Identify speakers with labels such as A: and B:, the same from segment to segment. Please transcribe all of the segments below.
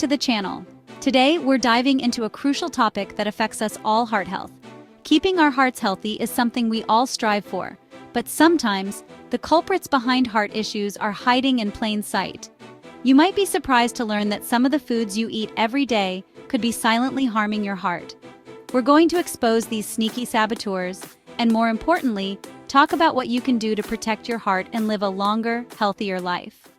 A: to the channel. Today, we're diving into a crucial topic that affects us all: heart health. Keeping our hearts healthy is something we all strive for, but sometimes, the culprits behind heart issues are hiding in plain sight. You might be surprised to learn that some of the foods you eat every day could be silently harming your heart. We're going to expose these sneaky saboteurs, and more importantly, talk about what you can do to protect your heart and live a longer, healthier life.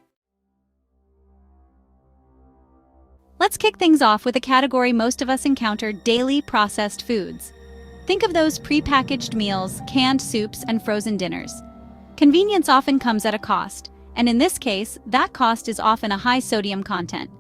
A: Let's kick things off with a category most of us encounter: daily processed foods. Think of those pre-packaged meals, canned soups, and frozen dinners. Convenience often comes at a cost, and in this case, that cost is often a high sodium content.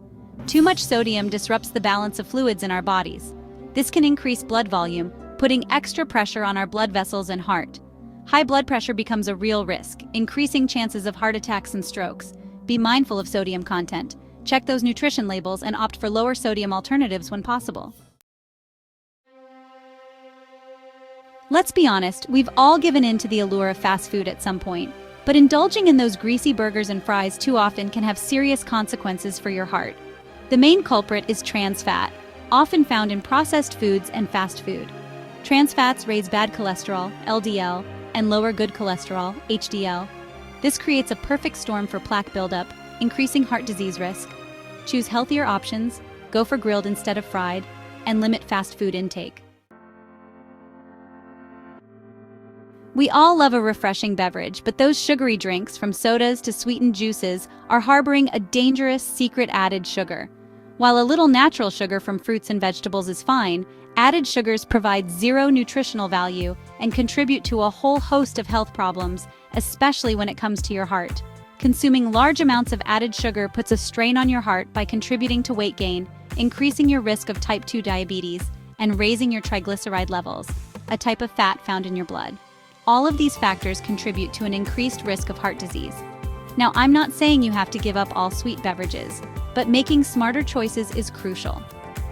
A: Too much sodium disrupts the balance of fluids in our bodies. This can increase blood volume, putting extra pressure on our blood vessels and heart. High blood pressure becomes a real risk, increasing chances of heart attacks and strokes. Be mindful of sodium content. Check those nutrition labels and opt for lower sodium alternatives when possible. Let's be honest, we've all given in to the allure of fast food at some point, but indulging in those greasy burgers and fries too often can have serious consequences for your heart. The main culprit is trans fat, often found in processed foods and fast food. Trans fats raise bad cholesterol, LDL, and lower good cholesterol, HDL. This creates a perfect storm for plaque buildup, increasing heart disease risk. Choose healthier options, go for grilled instead of fried, and limit fast food intake. We all love a refreshing beverage, but those sugary drinks, from sodas to sweetened juices, are harboring a dangerous secret added sugar. While a little natural sugar from fruits and vegetables is fine, added sugars provide zero nutritional value and contribute to a whole host of health problems, especially when it comes to your heart. Consuming large amounts of added sugar puts a strain on your heart by contributing to weight gain, increasing your risk of type 2 diabetes, and raising your triglyceride levels, a type of fat found in your blood. All of these factors contribute to an increased risk of heart disease. Now, I'm not saying you have to give up all sweet beverages, but making smarter choices is crucial.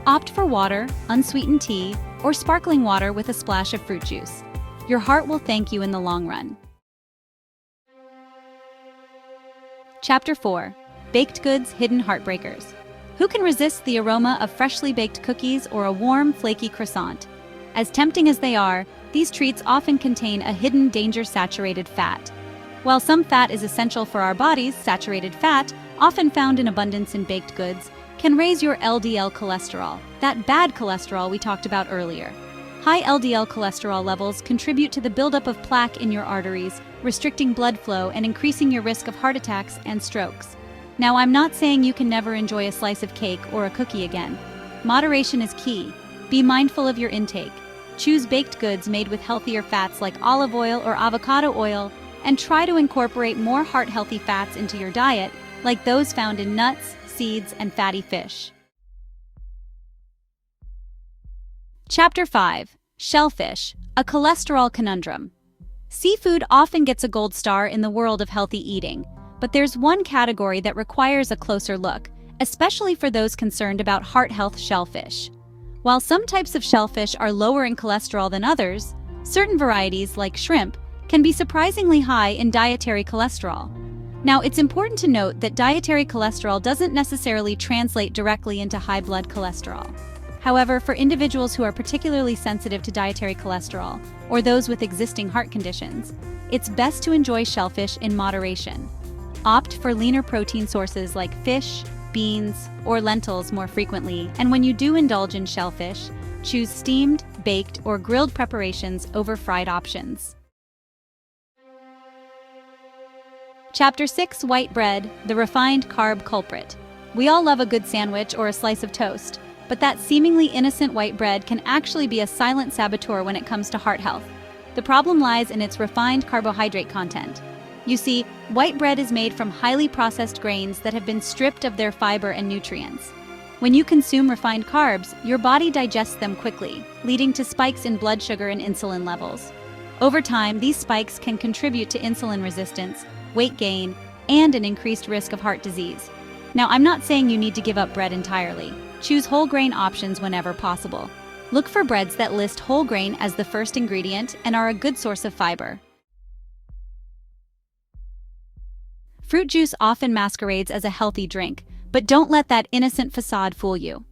A: Opt for water, unsweetened tea, or sparkling water with a splash of fruit juice. Your heart will thank you in the long run. Chapter 4. Baked Goods Hidden Heartbreakers. Who can resist the aroma of freshly baked cookies or a warm, flaky croissant? As tempting as they are, these treats often contain a hidden danger-saturated fat. While some fat is essential for our bodies, saturated fat, often found in abundance in baked goods, can raise your LDL cholesterol, that bad cholesterol we talked about earlier. High LDL cholesterol levels contribute to the buildup of plaque in your arteries, restricting blood flow and increasing your risk of heart attacks and strokes. Now, I'm not saying you can never enjoy a slice of cake or a cookie again. Moderation is key. Be mindful of your intake. Choose baked goods made with healthier fats like olive oil or avocado oil, and try to incorporate more heart-healthy fats into your diet, like those found in nuts, seeds, and fatty fish. Chapter 5. Shellfish, a cholesterol conundrum. Seafood often gets a gold star in the world of healthy eating, but there's one category that requires a closer look, especially for those concerned about heart health: shellfish. While some types of shellfish are lower in cholesterol than others, certain varieties, like shrimp, can be surprisingly high in dietary cholesterol. Now, it's important to note that dietary cholesterol doesn't necessarily translate directly into high blood cholesterol. However, for individuals who are particularly sensitive to dietary cholesterol, or those with existing heart conditions, it's best to enjoy shellfish in moderation. Opt for leaner protein sources like fish, beans, or lentils more frequently, and when you do indulge in shellfish, choose steamed, baked, or grilled preparations over fried options. Chapter 6. White bread, the refined carb culprit. We all love a good sandwich or a slice of toast, but that seemingly innocent white bread can actually be a silent saboteur when it comes to heart health. The problem lies in its refined carbohydrate content. You see, white bread is made from highly processed grains that have been stripped of their fiber and nutrients. When you consume refined carbs, your body digests them quickly, leading to spikes in blood sugar and insulin levels. Over time, these spikes can contribute to insulin resistance, weight gain, and an increased risk of heart disease. Now, I'm not saying you need to give up bread entirely. Choose whole grain options whenever possible. Look for breads that list whole grain as the first ingredient and are a good source of fiber. Fruit juice often masquerades as a healthy drink, But don't let that innocent facade fool you.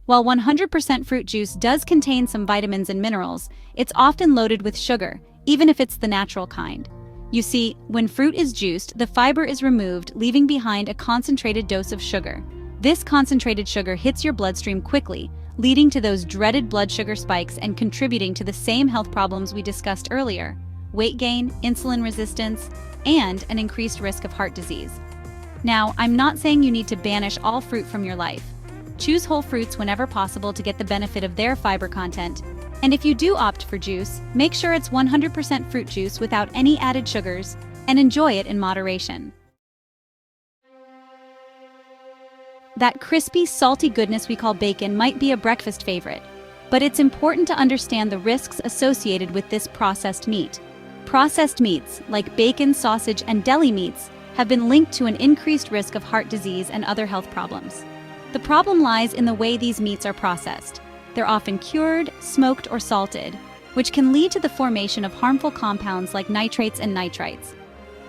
A: While 100% fruit juice does contain some vitamins and minerals, it's often loaded with sugar, even if it's the natural kind. You see, when fruit is juiced, the fiber is removed, leaving behind a concentrated dose of sugar. This concentrated sugar hits your bloodstream quickly, leading to those dreaded blood sugar spikes and contributing to the same health problems we discussed earlier: weight gain, insulin resistance, and an increased risk of heart disease. Now, I'm not saying you need to banish all fruit from your life. Choose whole fruits whenever possible to get the benefit of their fiber content. And if you do opt for juice, make sure it's 100% fruit juice without any added sugars, and enjoy it in moderation. That crispy, salty goodness we call bacon might be a breakfast favorite, but it's important to understand the risks associated with this processed meat. Processed meats, like bacon, sausage, and deli meats, have been linked to an increased risk of heart disease and other health problems. The problem lies in the way these meats are processed. They're often cured, smoked, or salted, which can lead to the formation of harmful compounds like nitrates and nitrites.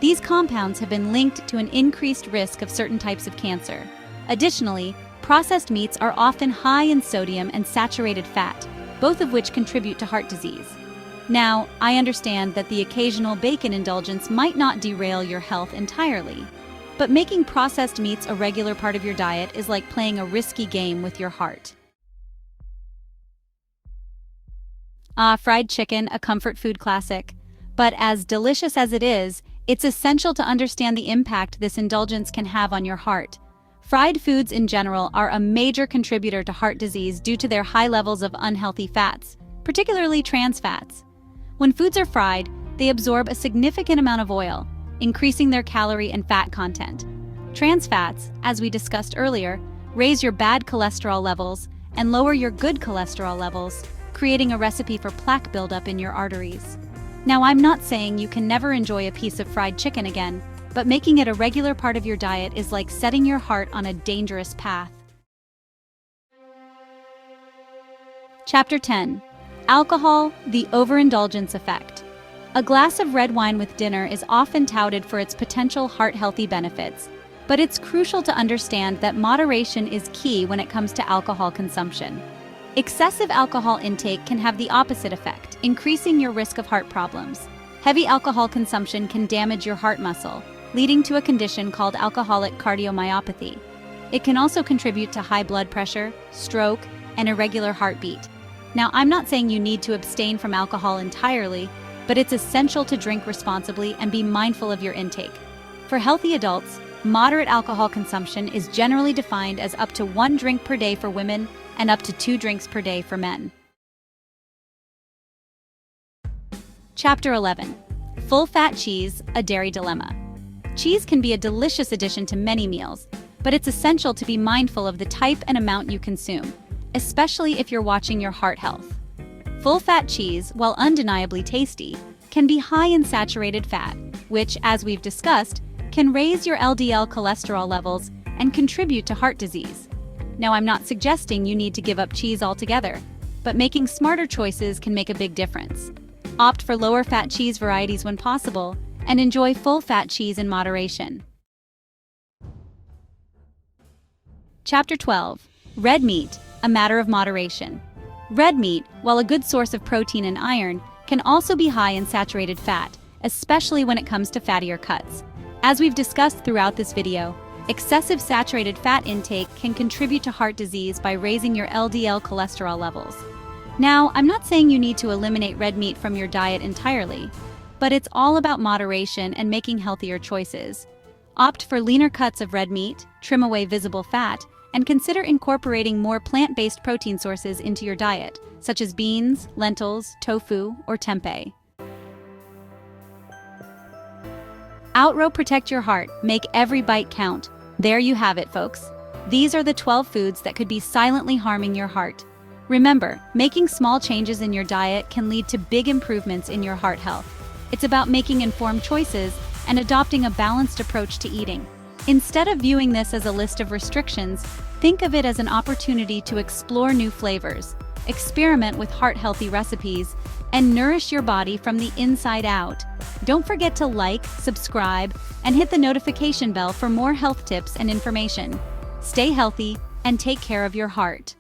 A: These compounds have been linked to an increased risk of certain types of cancer. Additionally, processed meats are often high in sodium and saturated fat, both of which contribute to heart disease. Now, I understand that the occasional bacon indulgence might not derail your health entirely, but making processed meats a regular part of your diet is like playing a risky game with your heart. Fried chicken, a comfort food classic. But as delicious as it is, it's essential to understand the impact this indulgence can have on your heart. Fried foods in general are a major contributor to heart disease due to their high levels of unhealthy fats, particularly trans fats. When foods are fried, they absorb a significant amount of oil, increasing their calorie and fat content. Trans fats, as we discussed earlier, raise your bad cholesterol levels and lower your good cholesterol levels, creating a recipe for plaque buildup in your arteries. Now, I'm not saying you can never enjoy a piece of fried chicken again, but making it a regular part of your diet is like setting your heart on a dangerous path. Chapter 10. Alcohol, the overindulgence effect. A glass of red wine with dinner is often touted for its potential heart-healthy benefits, but it's crucial to understand that moderation is key when it comes to alcohol consumption. Excessive alcohol intake can have the opposite effect, increasing your risk of heart problems. Heavy alcohol consumption can damage your heart muscle, leading to a condition called alcoholic cardiomyopathy. It can also contribute to high blood pressure, stroke, and irregular heartbeat. Now, I'm not saying you need to abstain from alcohol entirely, but it's essential to drink responsibly and be mindful of your intake. For healthy adults, moderate alcohol consumption is generally defined as up to 1 drink per day for women and up to 2 drinks per day for men. Chapter 11. Full-fat cheese, a dairy dilemma. Cheese can be a delicious addition to many meals, but it's essential to be mindful of the type and amount you consume, especially if you're watching your heart health. Full-fat cheese, while undeniably tasty, can be high in saturated fat, which, as we've discussed, can raise your LDL cholesterol levels and contribute to heart disease. Now, I'm not suggesting you need to give up cheese altogether, but making smarter choices can make a big difference. Opt for lower-fat cheese varieties when possible, and enjoy full-fat cheese in moderation. Chapter 12. Red meat, a matter of moderation. Red meat, while a good source of protein and iron, can also be high in saturated fat, especially when it comes to fattier cuts. As we've discussed throughout this video, excessive saturated fat intake can contribute to heart disease by raising your LDL cholesterol levels. Now, I'm not saying you need to eliminate red meat from your diet entirely, but it's all about moderation and making healthier choices. Opt for leaner cuts of red meat, trim away visible fat, and consider incorporating more plant-based protein sources into your diet, such as beans, lentils, tofu, or tempeh. Outrow, protect your heart, make every bite count. There you have it, folks. These are the 12 foods that could be silently harming your heart. Remember, making small changes in your diet can lead to big improvements in your heart health. It's about making informed choices and adopting a balanced approach to eating. Instead of viewing this as a list of restrictions, think of it as an opportunity to explore new flavors, experiment with heart-healthy recipes, and nourish your body from the inside out. Don't forget to like, subscribe, and hit the notification bell for more health tips and information. Stay healthy and take care of your heart.